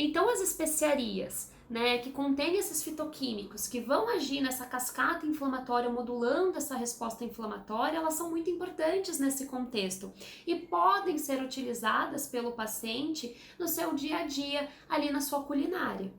Então as especiarias, né, que contêm esses fitoquímicos que vão agir nessa cascata inflamatória, modulando essa resposta inflamatória, elas são muito importantes nesse contexto e podem ser utilizadas pelo paciente no seu dia a dia, ali na sua culinária.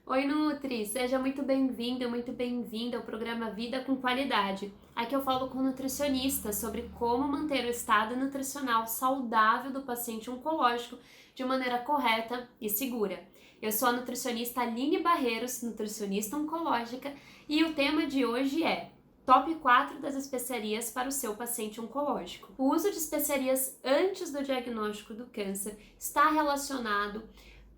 Oi Nutri, seja muito bem-vindo, muito bem-vinda ao programa Vida com Qualidade. Aqui eu falo com nutricionistas sobre como manter o estado nutricional saudável do paciente oncológico de maneira correta e segura. Eu sou a nutricionista Aline Barreiros, nutricionista oncológica, e o tema de hoje é Top 4 das especiarias para o seu paciente oncológico. O uso de especiarias antes do diagnóstico do câncer está relacionado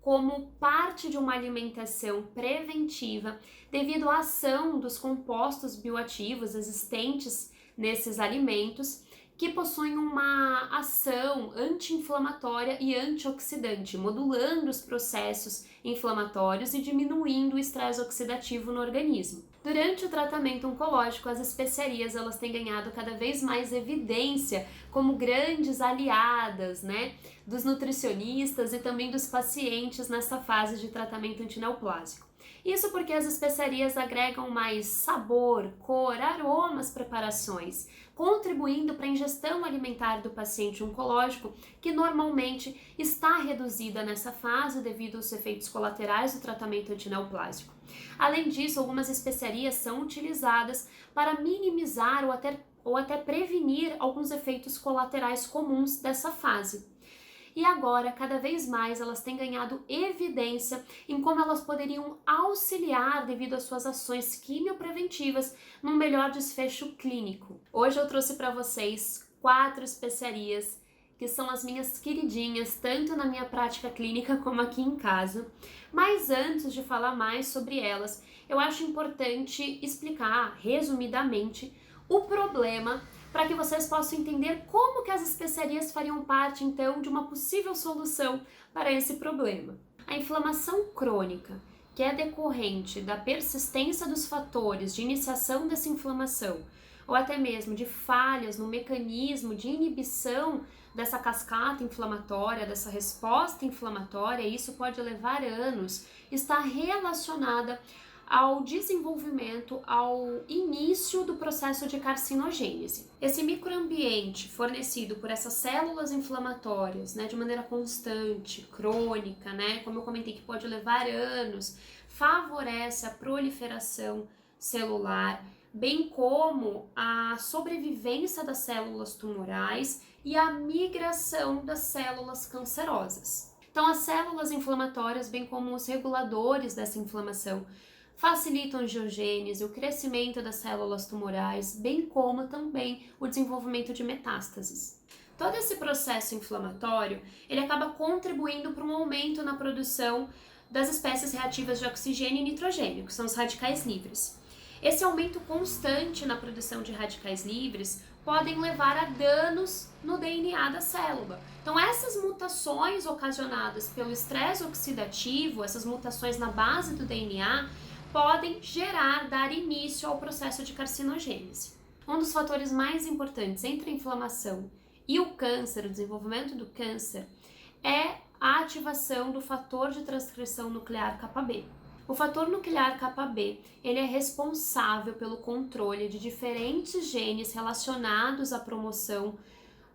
como parte de uma alimentação preventiva devido à ação dos compostos bioativos existentes nesses alimentos que possuem uma ação anti-inflamatória e antioxidante, modulando os processos inflamatórios e diminuindo o estresse oxidativo no organismo. Durante o tratamento oncológico, as especiarias elas têm ganhado cada vez mais evidência como grandes aliadas, dos nutricionistas e também dos pacientes nessa fase de tratamento antineoplásico. Isso porque as especiarias agregam mais sabor, cor, aroma às preparações, contribuindo para a ingestão alimentar do paciente oncológico, que normalmente está reduzida nessa fase devido aos efeitos colaterais do tratamento antineoplásico. Além disso, algumas especiarias são utilizadas para minimizar ou até prevenir alguns efeitos colaterais comuns dessa fase. E agora, cada vez mais, elas têm ganhado evidência em como elas poderiam auxiliar devido às suas ações quimiopreventivas num melhor desfecho clínico. Hoje eu trouxe para vocês 4 especiarias que são as minhas queridinhas, tanto na minha prática clínica como aqui em casa. Mas antes de falar mais sobre elas, eu acho importante explicar, resumidamente, o problema para que vocês possam entender como que as especiarias fariam parte, então, de uma possível solução para esse problema. A inflamação crônica, que é decorrente da persistência dos fatores de iniciação dessa inflamação, ou até mesmo de falhas no mecanismo de inibição dessa cascata inflamatória, dessa resposta inflamatória, e isso pode levar anos, está relacionada ao desenvolvimento, ao início do processo de carcinogênese. Esse microambiente fornecido por essas células inflamatórias, de maneira constante, crônica, como eu comentei que pode levar anos, favorece a proliferação celular, bem como a sobrevivência das células tumorais e a migração das células cancerosas. Então, as células inflamatórias, bem como os reguladores dessa inflamação, facilitam a angiogênese, o crescimento das células tumorais, bem como também o desenvolvimento de metástases. Todo esse processo inflamatório, ele acaba contribuindo para um aumento na produção das espécies reativas de oxigênio e nitrogênio, que são os radicais livres. Esse aumento constante na produção de radicais livres podem levar a danos no DNA da célula. Então, essas mutações ocasionadas pelo estresse oxidativo, essas mutações na base do DNA, podem dar início ao processo de carcinogênese. Um dos fatores mais importantes entre a inflamação e o câncer, o desenvolvimento do câncer, é a ativação do fator de transcrição nuclear kappa-B. O fator nuclear kappa-B, ele é responsável pelo controle de diferentes genes relacionados à promoção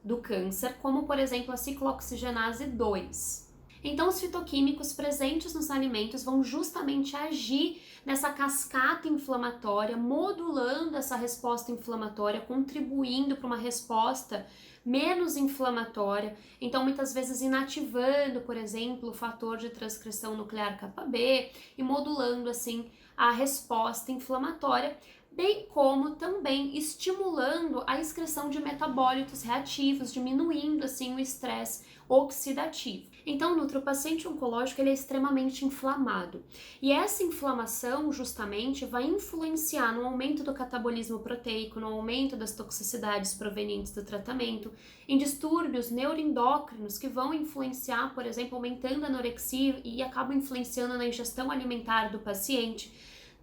do câncer, como por exemplo a ciclooxigenase 2. Então, os fitoquímicos presentes nos alimentos vão justamente agir nessa cascata inflamatória, modulando essa resposta inflamatória, contribuindo para uma resposta menos inflamatória, então muitas vezes inativando, por exemplo, o fator de transcrição nuclear kappa-B e modulando assim a resposta inflamatória, bem como também estimulando a excreção de metabólitos reativos, diminuindo assim o estresse oxidativo. Então, o paciente oncológico ele é extremamente inflamado e essa inflamação justamente vai influenciar no aumento do catabolismo proteico, no aumento das toxicidades provenientes do tratamento, em distúrbios neuroendócrinos que vão influenciar, por exemplo, aumentando a anorexia e acabam influenciando na ingestão alimentar do paciente.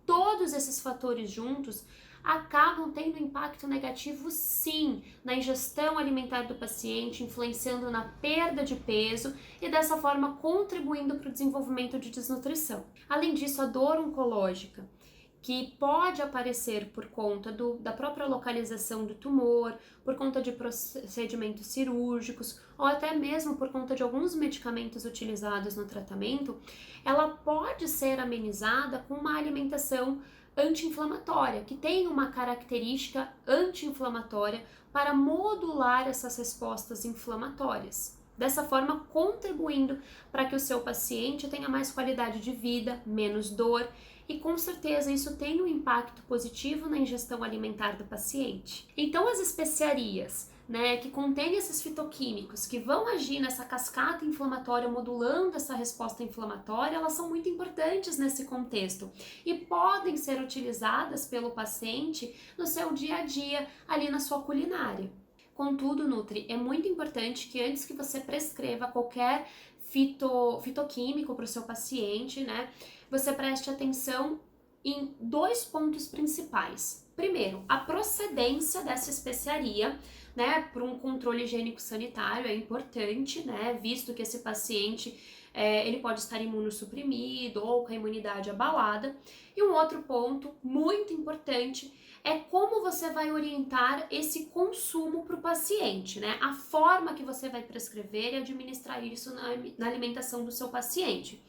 Todos esses fatores juntos acabam tendo impacto negativo sim na ingestão alimentar do paciente, influenciando na perda de peso e dessa forma contribuindo para o desenvolvimento de desnutrição. Além disso, a dor oncológica, que pode aparecer por conta da própria localização do tumor, por conta de procedimentos cirúrgicos ou até mesmo por conta de alguns medicamentos utilizados no tratamento, ela pode ser amenizada com uma alimentação anti-inflamatória, que tem uma característica anti-inflamatória para modular essas respostas inflamatórias. Dessa forma, contribuindo para que o seu paciente tenha mais qualidade de vida, menos dor, e com certeza isso tem um impacto positivo na ingestão alimentar do paciente. Então as especiarias, que contêm esses fitoquímicos que vão agir nessa cascata inflamatória, modulando essa resposta inflamatória, elas são muito importantes nesse contexto e podem ser utilizadas pelo paciente no seu dia a dia, ali na sua culinária. Contudo, Nutri, é muito importante que antes que você prescreva qualquer fitoquímico para o seu paciente, você preste atenção em 2 pontos principais. Primeiro, a procedência dessa especiaria, para um controle higiênico sanitário é importante, visto que esse paciente ele pode estar imunossuprimido ou com a imunidade abalada. E um outro ponto muito importante é como você vai orientar esse consumo para o paciente, a forma que você vai prescrever e administrar isso na alimentação do seu paciente.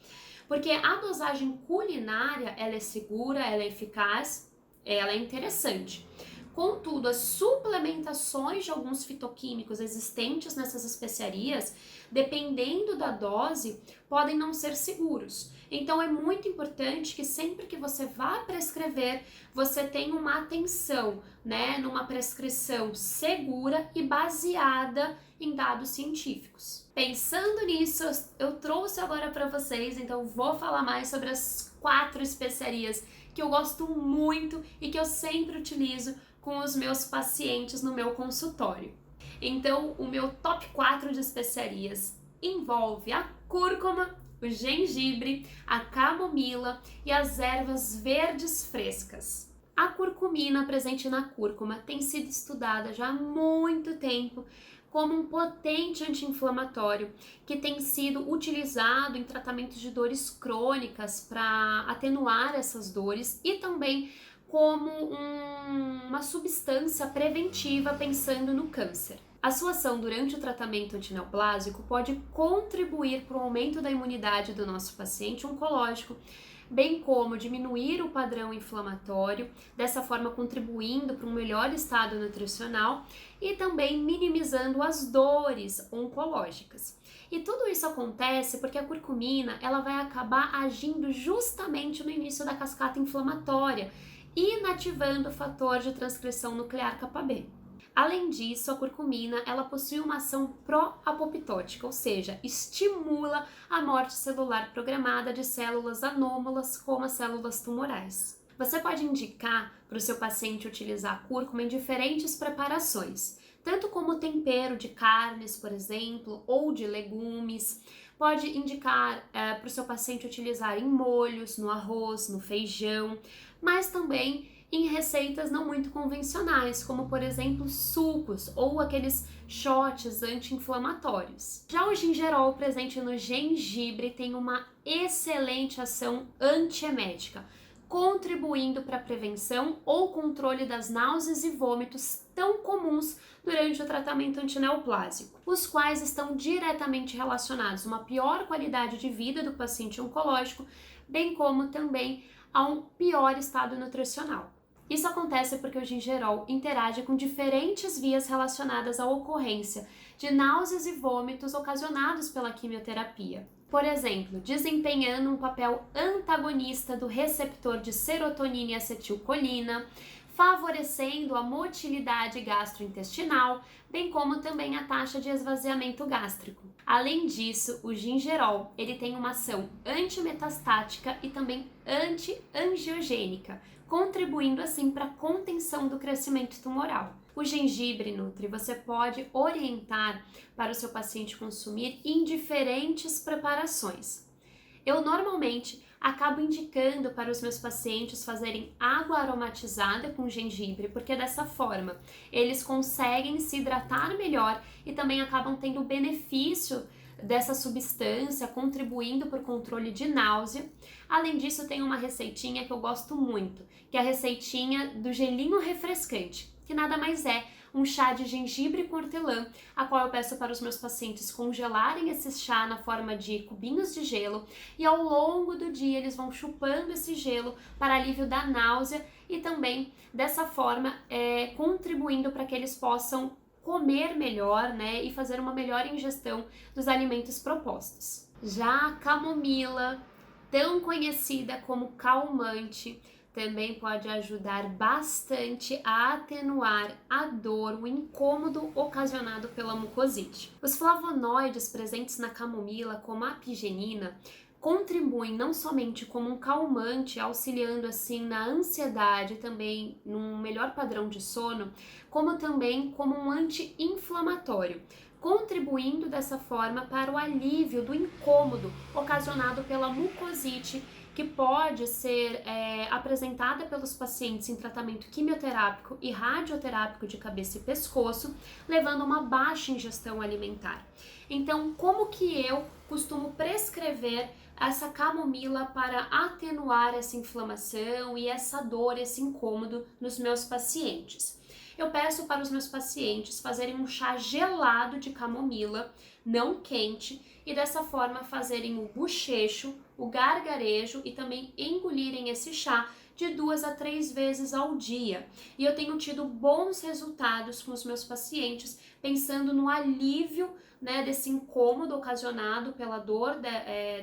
Porque a dosagem culinária, ela é segura, ela é eficaz, ela é interessante. Contudo, as suplementações de alguns fitoquímicos existentes nessas especiarias, dependendo da dose, podem não ser seguros. Então é muito importante que sempre que você vá prescrever, você tenha uma atenção, numa prescrição segura e baseada em dados científicos. Pensando nisso, eu trouxe agora para vocês, então vou falar mais sobre as 4 especiarias que eu gosto muito e que eu sempre utilizo com os meus pacientes no meu consultório. Então, o meu top 4 de especiarias envolve a cúrcuma, o gengibre, a camomila e as ervas verdes frescas. A curcumina presente na cúrcuma tem sido estudada já há muito tempo como um potente anti-inflamatório que tem sido utilizado em tratamentos de dores crônicas para atenuar essas dores e também como uma substância preventiva pensando no câncer. A sua ação durante o tratamento antineoplásico pode contribuir para o aumento da imunidade do nosso paciente oncológico, bem como diminuir o padrão inflamatório, dessa forma contribuindo para um melhor estado nutricional e também minimizando as dores oncológicas. E tudo isso acontece porque a curcumina ela vai acabar agindo justamente no início da cascata inflamatória, inativando o fator de transcrição nuclear kappa-B. Além disso, a curcumina ela possui uma ação pró-apoptótica, ou seja, estimula a morte celular programada de células anômalas como as células tumorais. Você pode indicar para o seu paciente utilizar a cúrcuma em diferentes preparações, tanto como tempero de carnes, por exemplo, ou de legumes. Pode indicar para o seu paciente utilizar em molhos, no arroz, no feijão, mas também em receitas não muito convencionais, como por exemplo sucos ou aqueles shots anti-inflamatórios. Já o gingerol presente no gengibre tem uma excelente ação antiemética, contribuindo para a prevenção ou controle das náuseas e vômitos tão comuns durante o tratamento antineoplásico, os quais estão diretamente relacionados a uma pior qualidade de vida do paciente oncológico, bem como também a um pior estado nutricional. Isso acontece porque o gingerol interage com diferentes vias relacionadas à ocorrência de náuseas e vômitos ocasionados pela quimioterapia. Por exemplo, desempenhando um papel antagonista do receptor de serotonina e acetilcolina, favorecendo a motilidade gastrointestinal, bem como também a taxa de esvaziamento gástrico. Além disso, o gingerol ele tem uma ação antimetastática e também anti-angiogênica, contribuindo assim para a contenção do crescimento tumoral. O gengibre, Nutri, você pode orientar para o seu paciente consumir em diferentes preparações. Eu normalmente acabo indicando para os meus pacientes fazerem água aromatizada com gengibre, porque dessa forma eles conseguem se hidratar melhor e também acabam tendo o benefício dessa substância, contribuindo para o controle de náusea. Além disso, tem uma receitinha que eu gosto muito, que é a receitinha do gelinho refrescante, que nada mais é um chá de gengibre com hortelã, a qual eu peço para os meus pacientes congelarem esse chá na forma de cubinhos de gelo e ao longo do dia eles vão chupando esse gelo para alívio da náusea e também dessa forma contribuindo para que eles possam comer melhor, né, e fazer uma melhor ingestão dos alimentos propostos. Já a camomila, tão conhecida como calmante, também pode ajudar bastante a atenuar a dor, o incômodo ocasionado pela mucosite. Os flavonoides presentes na camomila, como a apigenina, contribuem não somente como um calmante, auxiliando assim na ansiedade, também num melhor padrão de sono, como também como um anti-inflamatório, contribuindo dessa forma para o alívio do incômodo ocasionado pela mucosite, que pode ser apresentada pelos pacientes em tratamento quimioterápico e radioterápico de cabeça e pescoço, levando a uma baixa ingestão alimentar. Então, como que eu costumo prescrever essa camomila para atenuar essa inflamação e essa dor, esse incômodo nos meus pacientes? Eu peço para os meus pacientes fazerem um chá gelado de camomila, não quente, e dessa forma fazerem o bochecho, o gargarejo e também engolirem esse chá de 2 a 3 vezes ao dia. E eu tenho tido bons resultados com os meus pacientes, pensando no alívio, né, desse incômodo ocasionado pela dor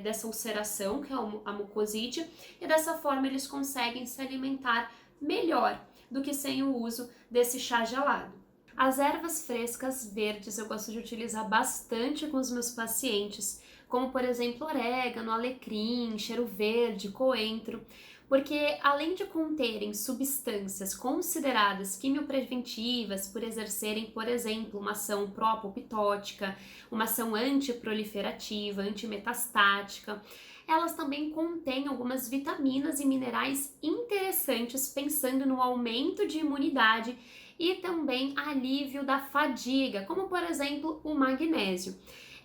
dessa ulceração, que é a mucosite, e dessa forma eles conseguem se alimentar melhor do que sem o uso desse chá gelado. As ervas frescas verdes eu gosto de utilizar bastante com os meus pacientes, como por exemplo orégano, alecrim, cheiro verde, coentro, porque além de conterem substâncias consideradas quimiopreventivas por exercerem, por exemplo, uma ação pró-apoptótica, uma ação antiproliferativa, antimetastática, elas também contêm algumas vitaminas e minerais interessantes, pensando no aumento de imunidade e também alívio da fadiga, como por exemplo o magnésio.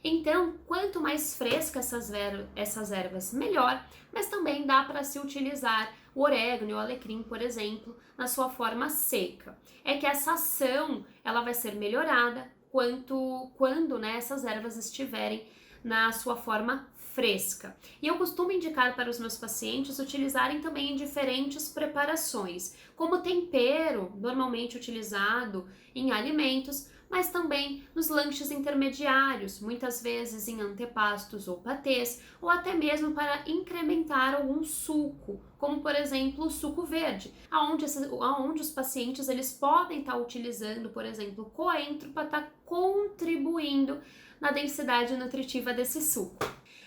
Então, quanto mais frescas essas ervas, melhor, mas também dá para se utilizar o orégano e o alecrim, por exemplo, na sua forma seca. É que essa ação ela vai ser melhorada quando né, essas ervas estiverem na sua forma fresca. E eu costumo indicar para os meus pacientes utilizarem também em diferentes preparações, como tempero, normalmente utilizado em alimentos, mas também nos lanches intermediários, muitas vezes em antepastos ou patês, ou até mesmo para incrementar algum suco, como por exemplo o suco verde, aonde os pacientes eles podem estar utilizando, por exemplo, coentro para estar contribuindo na densidade nutritiva desse suco.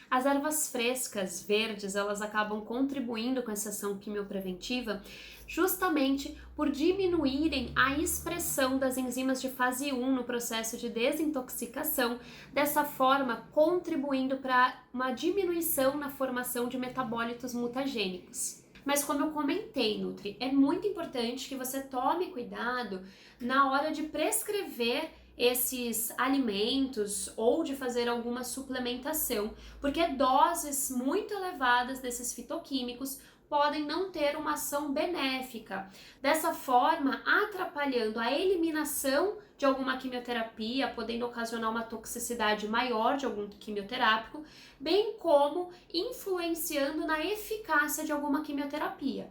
As ervas frescas verdes, elas acabam contribuindo com essa ação quimiopreventiva justamente por diminuírem a expressão das enzimas de fase 1 no processo de desintoxicação, dessa forma contribuindo para uma diminuição na formação de metabólitos mutagênicos. Mas como eu comentei, Nutri, é muito importante que você tome cuidado na hora de prescrever esses alimentos ou de fazer alguma suplementação, porque doses muito elevadas desses fitoquímicos podem não ter uma ação benéfica, dessa forma atrapalhando a eliminação de alguma quimioterapia, podendo ocasionar uma toxicidade maior de algum quimioterápico, bem como influenciando na eficácia de alguma quimioterapia.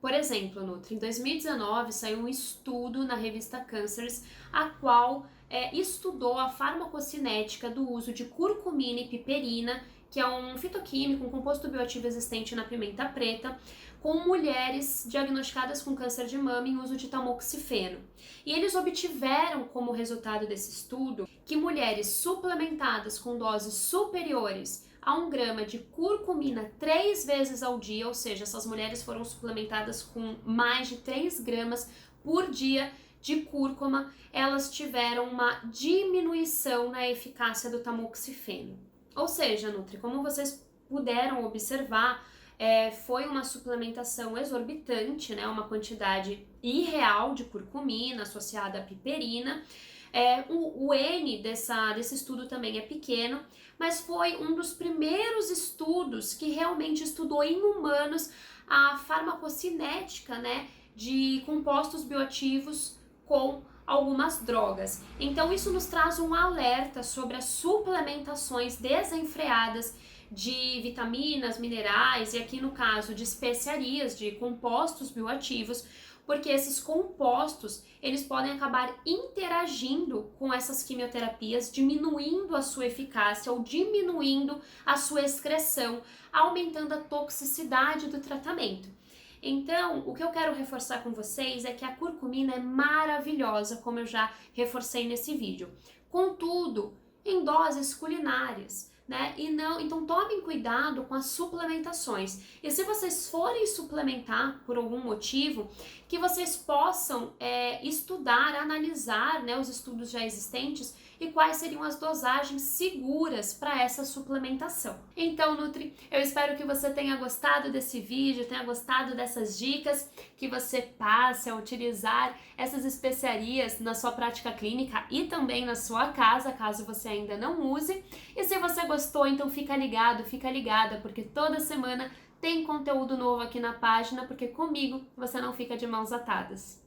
Por exemplo, Nutri, em 2019 saiu um estudo na revista Cancers, a qual estudou a farmacocinética do uso de curcumina e piperina, que é um fitoquímico, um composto bioativo existente na pimenta preta, com mulheres diagnosticadas com câncer de mama em uso de tamoxifeno. E eles obtiveram como resultado desse estudo que mulheres suplementadas com doses superiores a 1 grama de curcumina 3 vezes ao dia, ou seja, essas mulheres foram suplementadas com mais de 3 gramas por dia de cúrcuma, elas tiveram uma diminuição na eficácia do tamoxifeno. Ou seja, Nutri, como vocês puderam observar, foi uma suplementação exorbitante, né, uma quantidade irreal de curcumina associada à piperina. O N desse estudo também é pequeno, mas foi um dos primeiros estudos que realmente estudou em humanos a farmacocinética, né, de compostos bioativos com algumas drogas. Então isso nos traz um alerta sobre as suplementações desenfreadas de vitaminas, minerais e aqui no caso de especiarias, de compostos bioativos, porque esses compostos, eles podem acabar interagindo com essas quimioterapias, diminuindo a sua eficácia ou diminuindo a sua excreção, aumentando a toxicidade do tratamento. Então, o que eu quero reforçar com vocês é que a curcumina é maravilhosa, como eu já reforcei nesse vídeo. Contudo, em doses culinárias, né? Então tomem cuidado com as suplementações. E se vocês forem suplementar por algum motivo, que vocês possam estudar, analisar, né, os estudos já existentes e quais seriam as dosagens seguras para essa suplementação. Então, Nutri, eu espero que você tenha gostado desse vídeo, tenha gostado dessas dicas, que você passe a utilizar essas especiarias na sua prática clínica e também na sua casa, caso você ainda não use. E se você gostou, então fica ligado, fica ligada, porque toda semana tem conteúdo novo aqui na página, porque comigo você não fica de mãos atadas.